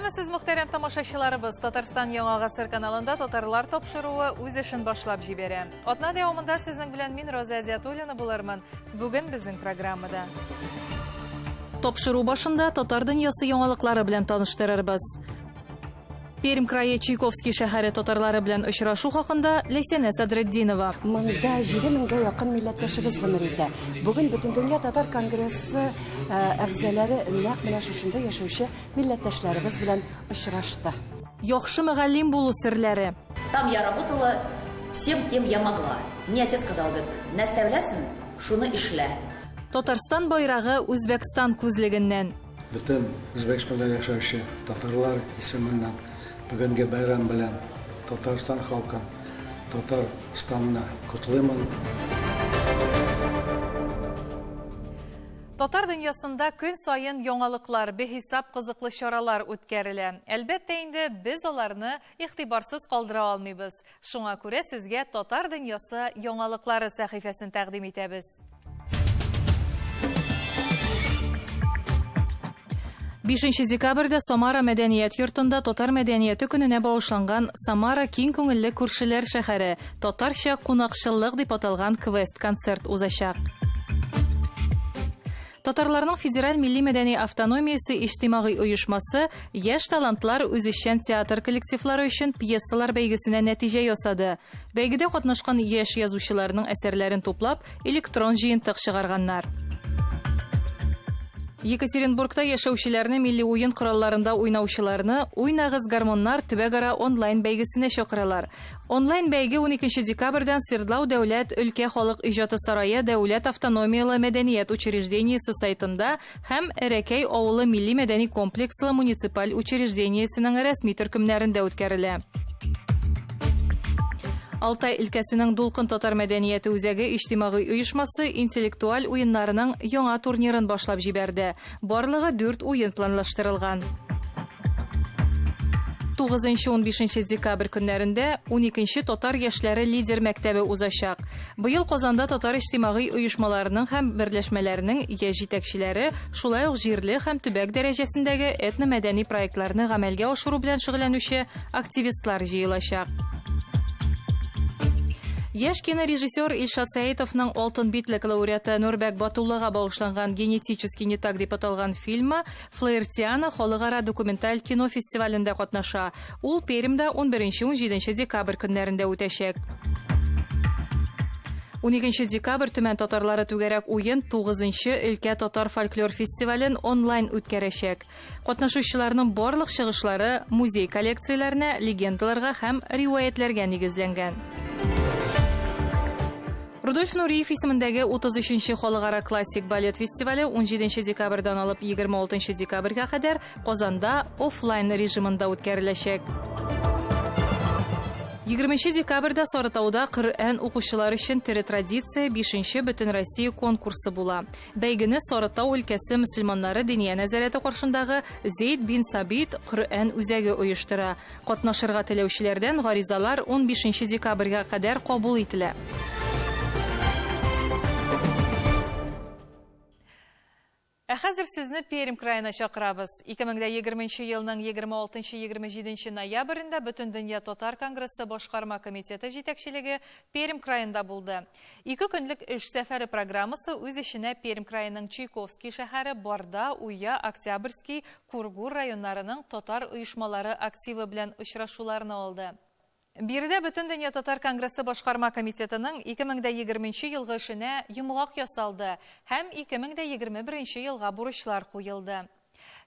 Сәләмәсез мөхтәрәм тамашачыларыбыз. Татарстан Яңа Гасыр каналында татарлар тапшыруы үз эшен башлап җибәрә. Атна дәвамында сезнең белән мин Роза Азиятуллина булырмын. Бүген безнең программада. Тапшыру башында татар дөньясы яңалыклары белән таныштырырбыз. Пермь крае Чайковский шәһәре татарлары белән очрашу хакында Ләйсәнә Садретдинова. Монда 7000-гә якын милләттәшебез гомер итә. Бүген Бөтендөнья татар конгрессы әгъзалары нәкъ менә шушында яшәүче милләттәшләребез белән очрашты. Яхшы мөгаллим булу серләре. Там я работала всем, кем я могла. Мне отец сказал, говорит, наставлясың, шуны эшлә. Татарстан байрагы Үзбәкстан күзлегеннән. Бөтен Үзбәкстанда яшәүче татарлар исеменнән бүгенге бәйрәм белән Татарстан халкын, Татарстанны котлыймын. Татар дөньясында көн сайын яңалыклар, бехисап кызыклы чаралар үткәрелә. Әлбәттә инде без аларны игътибарсыз калдыра алмыйбыз. Шуңа күрә сезгә Татар дөньясы яңалыклары сәхифәсен тәкъдим итәбез. 5 декабрьдә Самара мәдәният йортында татар мәдәнияте көненә багышланган Самара киң күңелле күршеләр шәһәре татарча кунакчыллык дип аталган квест-концерт узачак. Татарларның федераль милли мәдәни автономиясе иҗтимагый оешмасы яшь талантлар үзешчән театр коллективлары өчен пьесалар бәйгесенә нәтиҗә ясады. Бәйгедә катнашкан яшь язучыларның әсәрләрен туплап, электрон җыентык чыгарганнар. Екатеринбургта яшәүчеләрне милли уен коралларында уйнаучыларны «Уйнагыз гармоннар» төбәгара онлайн бәйгесенә чакыралар. Онлайн бәйге 12 декабрьдән Свердлау дәүләт өлкә халык иҗаты сарае дәүләт автономиялы мәдәният учреждениесе сайтында һәм Әрәкәй авылы милли мәдәни комплекслы муниципаль учреждениесенең рәсми төркемнәрендә үткәрелә. Алтай өлкәсенең Дулкын татар мәдәнияте үзәге иҗтимагый оешмасы интеллектуаль уеннарының яңа турнирын башлап җибәрде. Барлыгы 4 уен планлаштырылган. 9-15 декабрь көннәрендә 12-нче татар яшьләре лидер мәктәбе узачак. Быел Казанда татар иҗтимагый оешмаларының һәм берләшмәләренең яшь җитәкчеләре, шулай ук җирле һәм төбәк дәрәҗәсендәге этно-мәдәни проектларны гамәлгә ашыру белән шөгыльләнүче активистлар җыелачак. Яшь кинорежиссер Илшат Сәетовның алтын битлек лауреаты Нурбәк Батуллага багышланган «Генетический не так» дип аталган фильмы Флаертиана халыкара документаль кино фестивалендә катнаша. Ул Пермьдә 11-17 декабрь көннәрендә үтәчәк. 12 декабрь Төмән татарлары түгәрәк уен 9-нчы өлкә татар фольклор фестивален онлайн үткәрәчәк. Катнашучыларның барлык чыгышлары музей коллекцияләренә, легендаларга һәм риваятләргә нигезләнгән. Рудольф Нуриев исемендәге 33-нче халыкара классик балет фестивале 17 декабрьдән алып 26 декабрьгә кадәр Казанда офлайн режимында үткәреләчәк. 20 декабрьдә Сарытауда Коръән укучылары өчен тере традиция 5-нче Бөтен Россия конкурсы була. Бәйгене Сарытау өлкәсе мөселманнары диния нәзарәте каршындагы Зейд бин Сабит Коръән үзәге оештыра. Катнашырга теләүчеләрдән гаризалар 15 декабрьгә кадәр кабул ителә. Хәзер сезне Пермь краена чакырабыз. 2020 елның 26-27 ноябрендә Бөтендөнья татар конгрессы башкарма комитеты җитәкчелеге Пермь краенда булды. 2 көнлек эш сәфәре программасы үз эченә Пермь краеның Чайковский шәһәре, Барда, Уя, Октябрьский, Кургур районнарының татар оешмалары активы белән очрашуларны алды. Биредә Бөтендөнья татар конгрессы башкарма комитетының 2020 елгы эшенә йомгак ясалды һәм 2021 елга бурычлар куелды.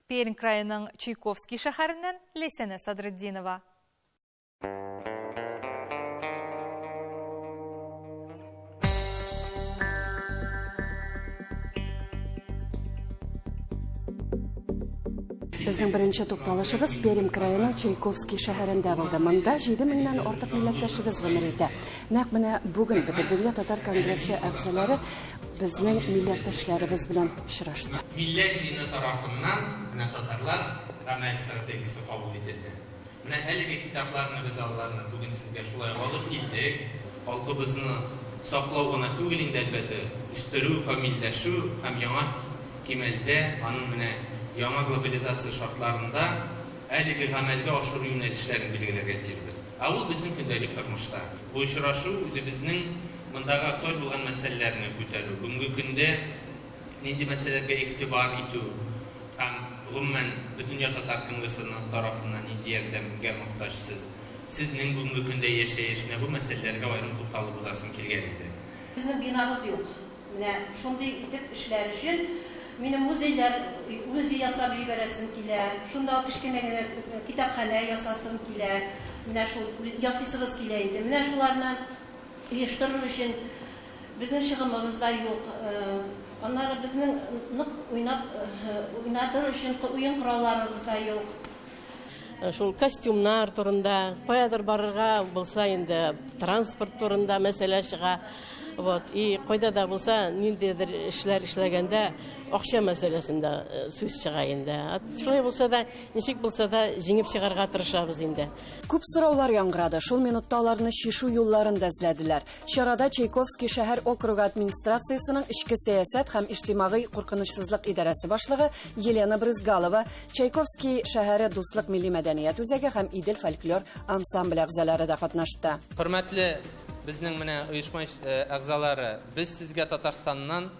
Пермь краеның Чайковский шәһәреннән Ләйсәнә Садретдинова. Безнең беренче тукталышыбыз Пермь краеның Чайковский шәһәрендә булды. Монда 7000-нән артык милләттәшебез гомер итә. Нәкъ менә бүген Бөтендөнья татар конгрессы әгъзалары безнең милләттәшләребез белән очрашты. Милләт җыйны тарафыннан менә татарлар гамәл стратегиясе кабул ителде. Менә әлеге китапларны без алларны бүген сезгә шулай алып килдек. Халкыбызны саклау гына түгел инде әлбәттә, үстерү, камилләшү һәм яңа кимәлдә аның менә яңа глобализация шартларында әлеге гамәлгә ашыру юнәлешләрен билгеләргә тиешбез. Ул безнең көндәлек тормышта. Бу очрашу үзебезнең мондагы актуаль булган мәсьәләләрне күтәрү, бүгенге көндә нинди мәсьәләләргә игътибар итү һәм гомумән Бөтенья татар конгрессының тарафыннан нинди ярдәмгә мохтаҗсыз. Сезнең бүгенге көндә яшәешенә бу мәсьәләләргә аерым тукталып узасым килгән иде. Безнең бинабыз юк. Менә шундый итеп эшләр өчен минем музейлар үзе ясап җибәрәсем килә. Шунда кичкенә генә китапханә ясасым килә. Менә шул ясыйсыбыз килә инде. Менә шуларны оештырыр өчен безнең чыгымыбыз да юк. Аннары безнең нык уйнатыр өчен уен коралларыбыз да юк. Шул костюмнар турында, каядыр барырга булса инде транспорт турында мәсьәлә чыга. И кайда да булса ниндидер эшләр эшләгәндә акча мәсьәләсендә сүз чыга инде. Шулай булса да, ничек булса да җиңеп чыгарга тырышабыз инде. Күп сораулар яңгырады. Шул минутта аларны шишу юлларын да эзләделәр. Чарада Чайковский шәһәр округы администрациясының ичке сәясәт һәм иҗтимагый куркынычсызлык идарәсе башлыгы Елена Брызгалова, Чайковский шәһәре дуслык милли мәдәният үзәге һәм Идел фольклор ансамбль әгъзалары да катнашты. Хөрмәтле безнең менә оешма әгъзалары, без сезгә Татарстаннан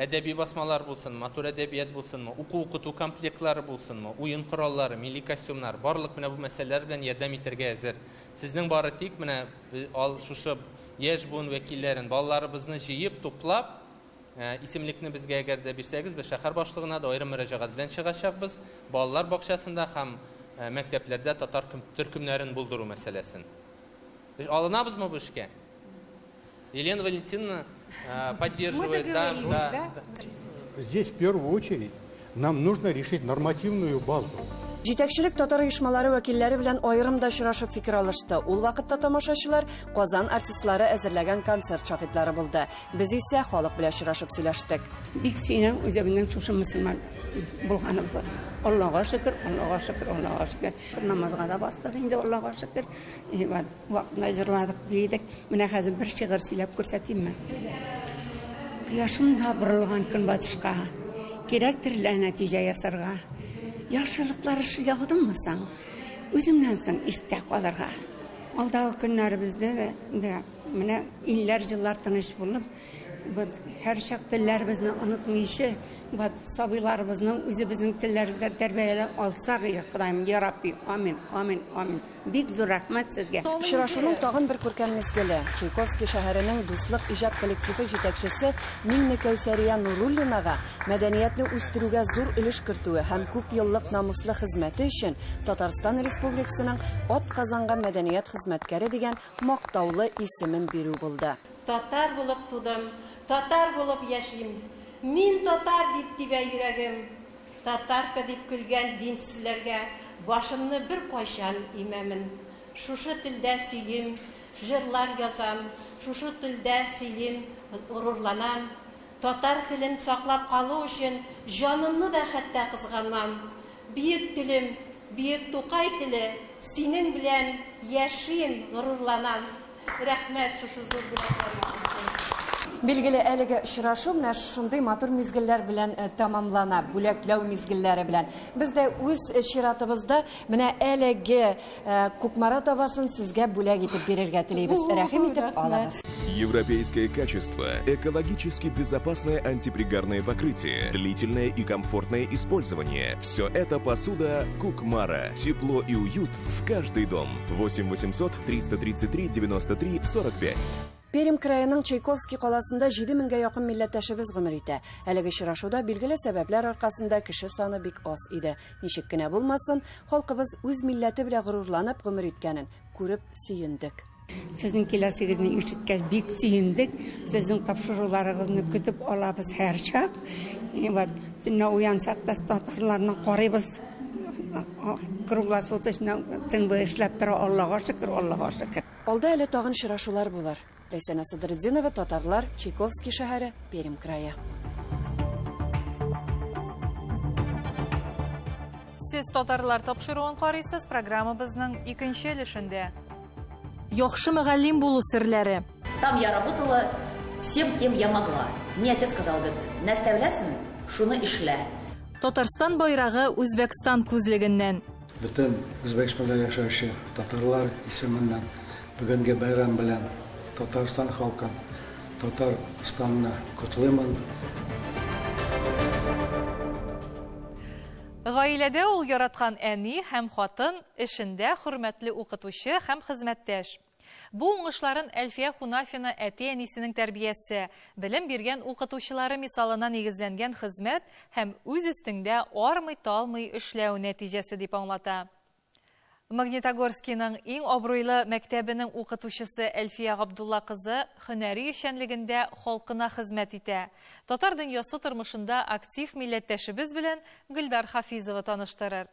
әдәби басмалар булсынмы, матур әдәбият булсынмы, уку-укыту комплектлары булсынмы, уен кораллары, милли костюмнар, барлык менә бу мәсьәләләр белән ярдәм итәргә әзер. Сезнең бары тик менә шушы яшь буын вәкилләрен, балаларыбызны җыеп, туплап, исемлекне безгә әгәр дә бирсәгез, без шәһәр башлыгына да аерым мөрәҗәгать белән чыгачакбыз. Балалар бакчасында һәм мәктәпләрдә татар төркемнәрен булдыру мәсьәләсен. Без алынабызмы бу эшкә? Елена Валентиновна поддерживает. Да. Здесь в первую очередь нам нужно решить нормативную базу. Җитәкчелек татар оешмалары вәкилләре белән аерым да очрашып фикер алышты. Ул вакытта тамашачылар Казан артистлары әзерләгән концерт шаһитлары булды. Без исә халык белән очрашып сөйләштек. Бик сөйнәм үзебезнең шушы мөселман булганыбызга. Аллаһка шөкер, Аллаһка шөкер, Аллаһка шөкер. Намазга да бастык инде, Аллаһка шөкер. Вакытында җырладык, бейдек. Менә хәзер бер шигырь сөйләп күрсәтимме? Кояшым да борылган көнбатышка, кирәктер нәтиҗә ясарга. Яшылыклар яудыммы соң, үземнән соң истә калырга. Алдагы көннәребездә дә менә илләр җилләр тыныч булып, һәр чак телләребезне онытмыйчы, сабыйларыбызның үзебезнең телләребезне тәрбияләп алсак, Ходаем, я Рабби, амин, амин, амин. Бик зур рәхмәт сезгә. Очрашуның тагын бер күркәм мизгеле. Чайковский шәһәренең дуслык иҗат коллективы җитәкчесе Минне Кәүсәрия Нуруллинага мәдәниятне үстерүгә зур өлеш кертүе һәм күп еллык намуслы хезмәте өчен Татарстан Республикасының атказанган мәдәният хезмәткәре дигән мактаулы исемен бирү булды. Татар булып тудым, татар булып яшим. Мин татар дип тибә йөрәгем. Татарка дип көлгән динсезләргә башымны бер кайчан имәмен. Шушы телдә сөйлим, җырлар язам, шушы телдә сөйлим, горурланам. Татар телен саклап калу өчен җанымны да хәтта кызганмам. Биек телем, биек Тукай теле, синең белән яшим, горурланам. Рәхмәт шушы зур бүләкләргә. Билгеле, әлеге очрашу менә шундый матур мизгелләр белән тамамлана, бүләкләү мизгелләре белән. Без дә үз чиратыбызда менә әлеге Кукмара табасын сезгә бүләк итеп бирергә телибез. Рәхим итеп алыгыз. Европейское качество, экологически безопасное антипригарное покрытие, длительное и комфортное использование. Все это посуда Кукмара. Тепло и уют в каждый дом. 8 800 333 93 45. Пермь краеның Чайковский каласында 7000-гә якын милләттәшебез гомер итә. Әлеге очрашуда билгеле сәбәпләр аркасында кеше саны бик аз иде. Ничек кенә булмасын, халкыбыз үз милләте белән горурланып гомер иткәнен күреп сөендек. Сезнең киләсегезне ишеткәч бик сөендек. Сезнең тапшыруларыгызны көтеп алабыз һәр чак. Төнлә уянсак та татарларның карыйбыз. Круглосуточно тынбы эшләп тора, Аллаһка шөкер, Аллаһка шөкер. Алда әле тагын очрашулар булыр. Ләйсәнә Садретдинова, татарлар, Чайковский шәһәре, Пермь крае. Сез татарлар тапшыруын карыйсыз, программабызның икенче өлешендә. Яхшы мөгаллим булу серләре. Там я работала всем, кем я могла. Мне отец сказал, говорит, наставлясың, шуны эшлә. Татарстан байрагы Үзбәкстан күзлегеннән. Bütün Özbekistan'da yaşayan Tatarlar isminden bugünkü bayram bilen Tatarstan halkın Tatarstan'ını kutlayman. Гаиләдә ул яраткан әни һәм хатын, эшендә хөрмәтле укытучы һәм хезмәттәш. Бу уңышларын Әлфия Хунафина әти-әнисенең тәрбиясе, белем биргән укытучылары мисалына нигезләнгән хезмәт һәм үз өстендә армый-талмый эшләү нәтиҗәсе дип аңлата. Магнитогорскийның иң абруйлы мәктәбенең укытучысы Әлфия Габдулла кызы һөнәри эшчәнлегендә халкына хезмәт итә. Татар дөньясы тормышында актив милләттәшебез белән Гөлдар Хафизова таныштырыр.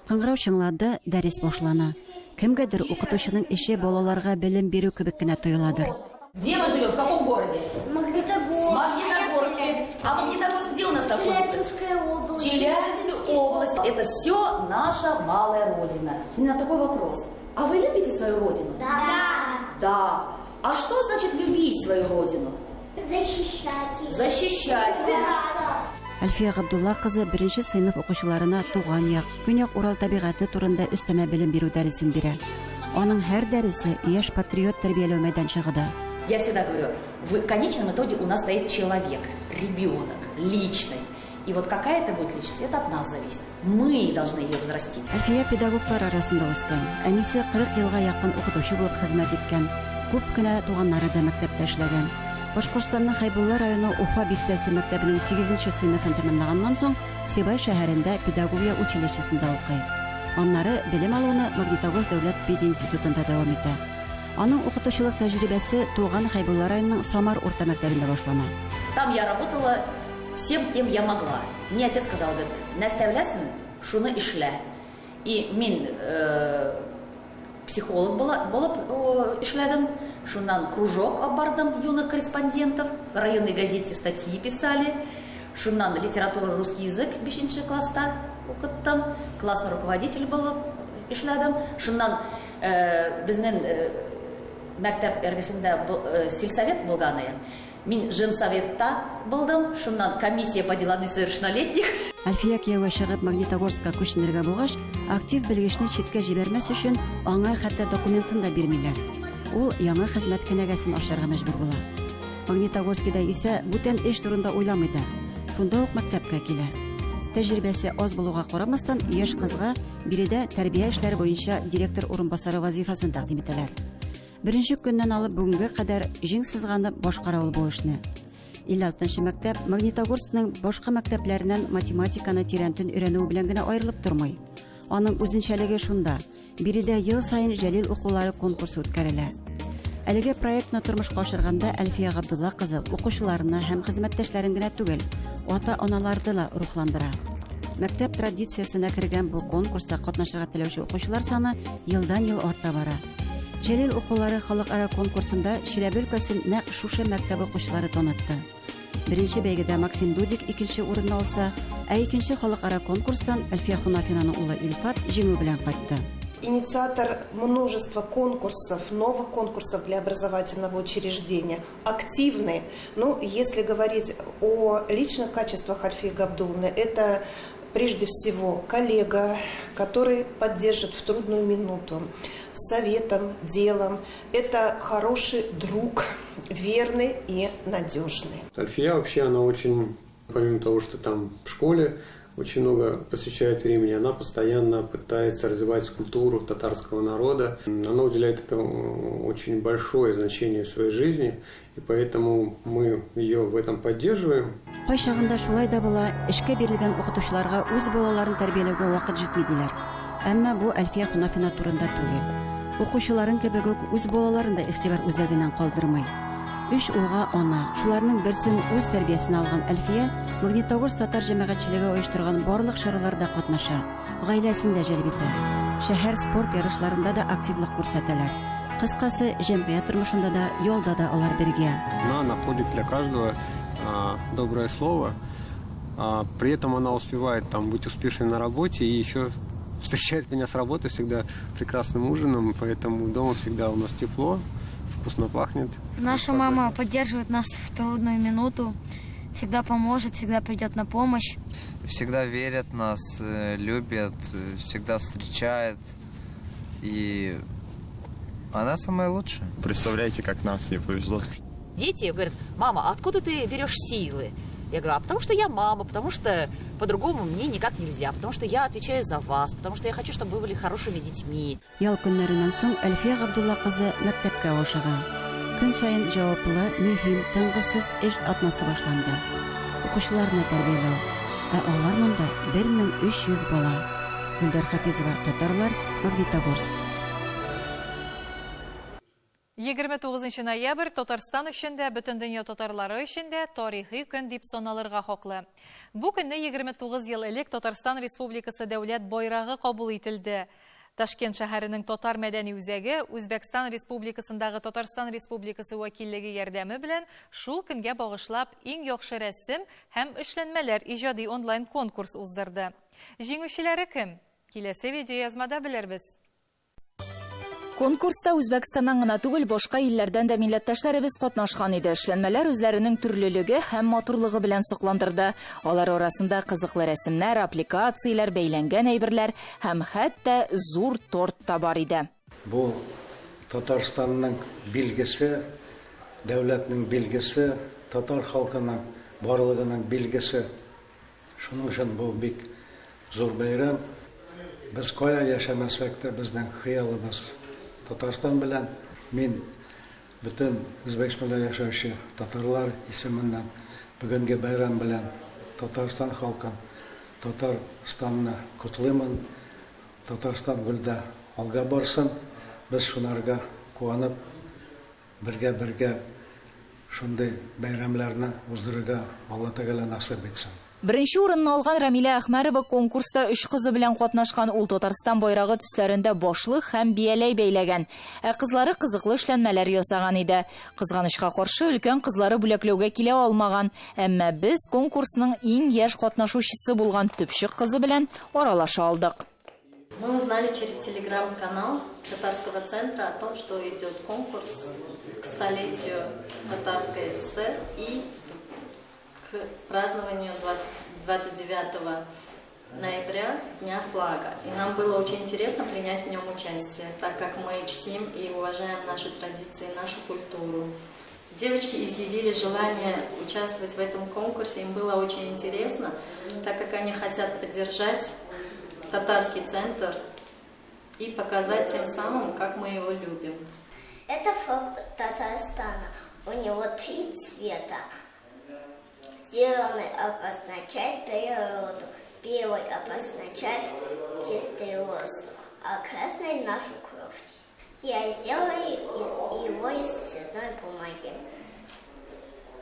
Кыңгырау чыңлады, дәрес башлана. Кемгәдер укытучының эше балаларга белем бирү кебек кенә тоеладыр. Где мы живем? В каком городе? Магнитогорск. Магнитогорске. А Магнитогорск где у нас находится? Челябинская область. Челябинская область. Это все наша малая родина. У меня такой вопрос. А вы любите свою родину? Да. Да. А что значит любить свою родину? Защищать ее. Защищать. Әлфия Габдулла кызы 1-нче сыйныф укучыларына туган як, көньяк Урал табигаты турында өстәмә белем бирү дәресен бирә. Аның һәр дәресе яшь патриот тәрбияләү мәйданчыгыда. Я всегда говорю, в конечном итоге у нас стоит человек, ребенок, личность. И вот какая это будет личность, это от нас зависит. Мы должны ее взрастить. Әлфия педагоглар арасында үскән. Әнисе 40 елга якын укытучы булып хезмәт иткән. Күп кенә туганнары да мәктәптә эшләгән. Башкортстанның Хайбулла районы Уфа бистәсе мәктәбенең 8-нче сыйныфын тәмамлаганнан соң Сибай шәһәрендә педагогия училищесында укый. Аннары белем алуны Магнитогорск дәүләт пединститутында дәвам итә. Аның укытучылык тәҗрибәсе туган Хайбулла районының Самар урта мәктәбендә башлана. Там я работала всем, кем я могла. Мне отец сказал, говорит, наставлясын, шуны ишлә. И мин психолог булып ишләдем. Шуннан кружок обардым юных корреспондентов. В районной газете статьи писали. Шуннан литература, русский язык 5-нче класста укыттым. Классный руководитель булып ишләдем. Шуннан безнең мәктәп эргәсендә сельсовет булганы. Мин женсоветта булдым. Шуннан комиссия по делам несовершеннолетних. Әлфия кияүгә чыгып Магнитогорскка күченергә булгач, актив белгечне читкә җибәрмәс өчен аңа хәтта документын да бирмиләр. Ул яңа хезмәт кенәгәсен ачарга мәҗбүр була. Магнитогорскида исә бүтән эш турында уйламый да. Шунда ук мәктәпкә килә. Тәҗрибәсе аз булуга карамастан, яшь кызга биредә тәрбия эшләре буенча директор урынбасары вазифасын тәкъдим итәләр. 1-нче көннән алып бүгенгә кадәр җиң сызганып башкара ул бу эшне. 56-нчы мәктәп Магнитогорскның башка мәктәпләреннән математиканы тирәнтен өйрәнү белән генә аерылып тормый. Аның үзенчәлеге шунда: биредә ел сайын җәлил укулары конкурсы үткәрелә. Әлеге проектны тормышка ашырганда Әлфия Габдулла кызы укучыларны һәм хезмәттәшләрен генә түгел, ата-аналарны да рухландыра. Мәктәп традициясенә кергән бу конкурста катнашырга теләүче укучылар саны елдан-ел арта бара. Җәлил укулары халыкара конкурсында Чиләбе өлкәсен нәкъ шушы мәктәп укучылары танытты. 1-нче бәйгедә Максим Дудик 2-нче урынны алса, ә 2-нче халыкара конкурстан Әлфия Хунафинаның улы Илфат җиңү белән кайтты. Инициатор множества конкурсов, новых конкурсов для образовательного учреждения, активный. Ну, если говорить о личных качествах Әлфии Габдулловны, это прежде всего коллега, который поддержит в трудную минуту советом, делом. Это хороший друг, верный и надежный. Әлфия вообще, она очень, помимо того, что там в школе очень много посвящает времени, она постоянно пытается развивать культуру татарского народа. Она уделяет этому очень большое значение в своей жизни, и поэтому мы ее в этом поддерживаем. Кайчагында шулай да була, эшкә бирелгән укытучыларга үз балаларын тәрбияләүгә вакыт җитми диләр. Әмма бу Әлфия Хунафина турында түгел. Укучыларын кебек үк үз балаларын да игътибар үзәгеннән калдырмый. 3 улга ана, шуларның берсен үз тәрбиясенә алган Әлфия Магнитогорск татар җәмәгатьчелеге оештырган барлык чараларда катнаша, гаиләсен дә җәлеп итә. Шәһәр спорт ярышларында да активлык күрсәтәләр. Кыскасы, җәмгыять тормышында да, ялда да алар бергә. Она находит для каждого доброе слово, при этом она успевает там быть успешной на работе и еще встречает меня с работы всегда прекрасным ужином, поэтому дома всегда у нас тепло, вкусно пахнет. Наша мама поддерживает нас в трудную минуту, всегда поможет, всегда придет на помощь. Всегда верят в нас, любят, всегда встречает. И она самая лучшая. Представляете, как нам с ней повезло. Дети говорят: мама, а откуда ты берешь силы? Я говорю: а потому что я мама, потому что по-другому мне никак нельзя, потому что я отвечаю за вас, потому что я хочу, чтобы вы были хорошими детьми. Ял көннәреннән соң Әлфия Габдулла кызы мәктәпкә ашыга. Көн сайын җаваплы, мөһим, тынгысыз эш атнасы башланды. Укучыларны тәрбияләү. Алар монда 1300 бала. Гөлдар Хафизова, Татарлар, Магнитогорск. 29 ноябрь Татарстан өчен дә, бөтен дөнья татарлары өчен дә тарихи көн дип саналырга хаклы. Бу көнне 29 ел элек Татарстан Республикасы дәүләт байрагы кабул ителде. Ташкент шәһәренең татар мәдәни үзәге Үзбәкстан Республикасындагы Татарстан Республикасы вәкиллеге ярдәме белән шул көнгә багышлап иң яхшы рәсем һәм эшләнмәләр иҗади онлайн конкурс уздырды. Җиңүчеләре кем? Киләсе видеоязмада белербез. Конкурста Үзбәкстаннан гына түгел, башка илләрдән дә милләттәшләребез катнашкан иде. Эшләнмәләр үзләренең төрлелеге һәм матурлыгы белән сокландырды. Алар арасында кызыклы рәсемнәр, аппликацияләр, бәйләнгән әйберләр һәм хәтта зур торт та бар иде. Бу Татарстанның билгесе, дәүләтнең билгесе, татар халкының барлыгының билгесе. Шуның өчен бу бик зур бәйрәм. Без кая яшәмәсәк тә, безнең хыялыбыз Татарстан белән. Мин бөтен Үзбәкстанда яшәүче татарлар исеменнән бүгенге бәйрәм белән Татарстан халкын, Татарстанны котлыймын. Татарстан гөлдә алга барсын. Без шунарга куанып, бергә шундый бәйрәмләрне уздырырга Алла Тәгалә насыйп итсен. Беренче урынны алган Рамилә Әхмәрова конкурста 3 кызы белән катнашкан. Ул Татарстан байрагы төсләрендә башлык һәм бияләй бәйләгән. Кызлары кызыклы эшләнмәләр ясаган иде. Кызганычка каршы, өлкән кызлары бүләкләүгә килә алмаган. Әмма без конкурсның иң яшь катнашучысы булган төпчек кызы белән аралаша алдык. Мы узнали через телеграм-канал Татарского центра о том, что идет конкурс к столетию Татарской ССР и к празднованию 29 ноября Дня флага. И нам было очень интересно принять в нем участие, так как мы чтим и уважаем наши традиции, нашу культуру. Девочки изъявили желание участвовать в этом конкурсе, им было очень интересно, так как они хотят поддержать татарский центр и показать тем самым, как мы его любим. Это флаг Татарстана. У него 3 цвета. Зеленый обозначает природу, белый обозначает чистый воздух, а красный нашу кровь. Я сделала его из цветной бумаги.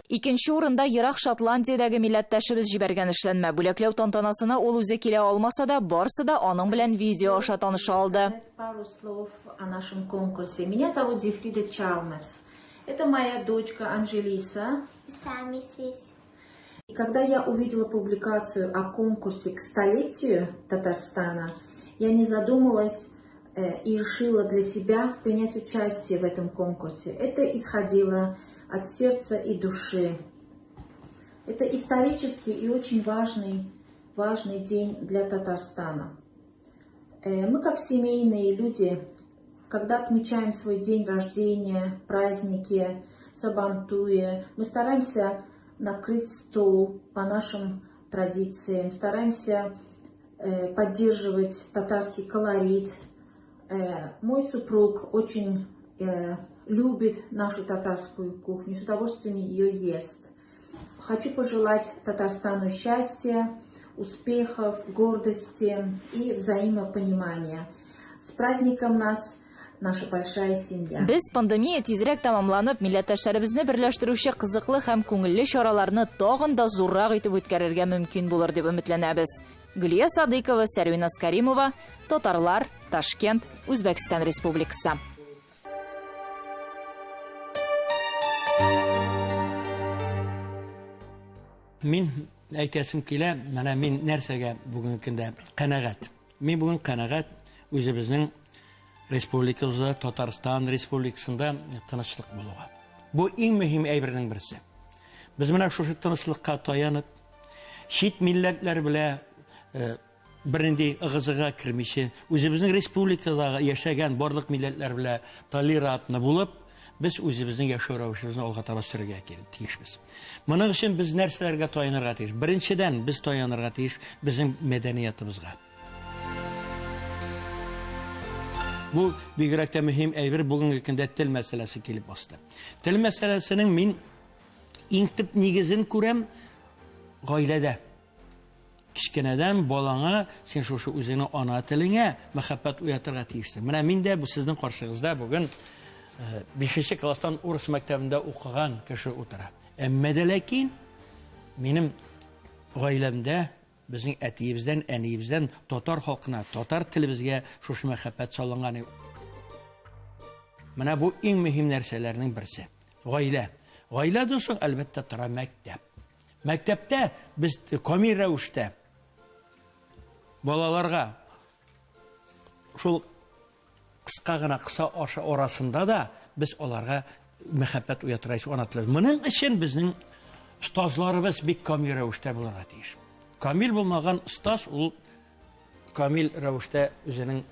Икенче урында ерак Шотландиядәге милләттәшебез җибәргән эшләнмә. Бүләкләү тантанасына ул үзе килә алмаса да, барсы да аның белән видео аша таныша алды. Пару слов о нашем конкурсе. Меня зовут Зефрида Чалмерс. Это моя дочка Анжелиса. Сами здесь. И когда я увидела публикацию о конкурсе к столетию Татарстана, я не задумалась и решила для себя принять участие в этом конкурсе. Это исходило от сердца и души. Это исторический и очень важный день для Татарстана. Мы, как семейные люди, когда отмечаем свой день рождения, праздники, Сабантуя, мы стараемся накрыть стол по нашим традициям, стараемся поддерживать татарский колорит. Мой супруг очень любит нашу татарскую кухню, с удовольствием ее ест. Хочу пожелать Татарстану счастья, успехов, гордости и взаимопонимания. С праздником нас, наша большая семья. Без пандемия тизрәк тамамланып, милләттәшләребезне берләштерүче кызыклы һәм күңелле чараларны тагын да зуррак итеп үткәрергә мөмкин булыр дип өметләнәбез. Гөлия Садыкова, Сәрвиназ Каримова, Татарлар, Ташкент, Үзбәкстан Республикасы. Мин әйтәсем килә, менә мин нәрсәгә бүген көндә канәгать. Мин бүген канәгать үзебезнең республикабызда, Татарстан республикасында тынычлык булуга. Бу иң мөһим әйбернең берсе. Без менә шушы тынычлыкка таянып, чит милләтләр белән бернинди ыгызыга кирмичә, үзебезнең республикадагы яшәгән барлык милләтләр белән толерантны булып, без үзебезнең яшәү рәвешебезне алга таба сөрергә тиешбез. Моның өчен без нәрсәләргә таянырга тиеш? Беренчедән без таянырга тиеш безнең мәдәниятыбызга. Бу бигрәк тә мөһим әйбер бүгенге көндә тел мәсьәләсе килеп басты. Тел мәсьәләсенең мин иң төп нигезен күрәм гаиләдә. Кичкенәдән балаңа син шушы үзеңнең ана телеңә мәхәббәт уятырга тиешсең. Менә мин дә бу сезнең каршыгызда бүген 5нче класстан урыс мәктәбендә укыган кеше утыра. Әмма дә ләкин минем гаиләмдә безнең әтиебездән, әниебездән татар халкына, татар телебезгә шушы мәхәббәт салынган. Менә бу иң мөһим нәрсәләрнең берсе. Гаилә. Гаиләдән соң әлбәттә тора мәктәп. Мәктәптә без камил рәвештә балаларга шул кыска гына кыса арасында да без аларга мәхәббәт уятырайсы ана теле. Моның өчен безнең остазларыбыз бик камил рәвештә булырга тиеш. Камил булмаган остаз ул камил рәвештә үзенең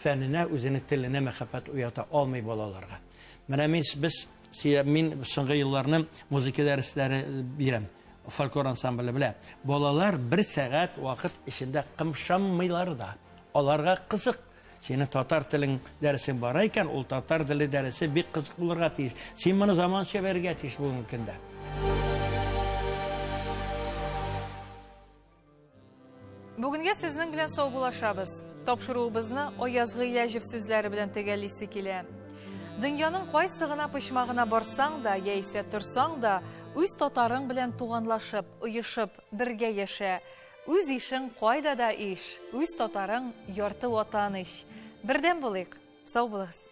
фәненә, үзенең теленә мәхәббәт уята алмый балаларга. Менә мин соңгы елларны музыка дәресләре бирәм. Фольклор ансамбле белән. Балалар 1 сәгать вакыт эчендә кымшанмыйлар да. Аларга кызык. Синең татар телең дәресең бар икән, ул татар теле дәресе бик кызык булырга тиеш. Син моны заманча бергә тиеш бүгенге көндә. Бүгенгә сезнең белән сау булашабыз. Тапшыруыбызны Аяз Гыйләҗев сүзләре белән төгәллисе килә. Дөньяның кайсы гына почмагына барсаң да, яисә торсаң да, үз татарың белән туганлашып, оешып, бергә яшә. Үз ишең кайда да иш, үз татарың ярты ватан иш. Бердәм булыйк. Сау булыгыз.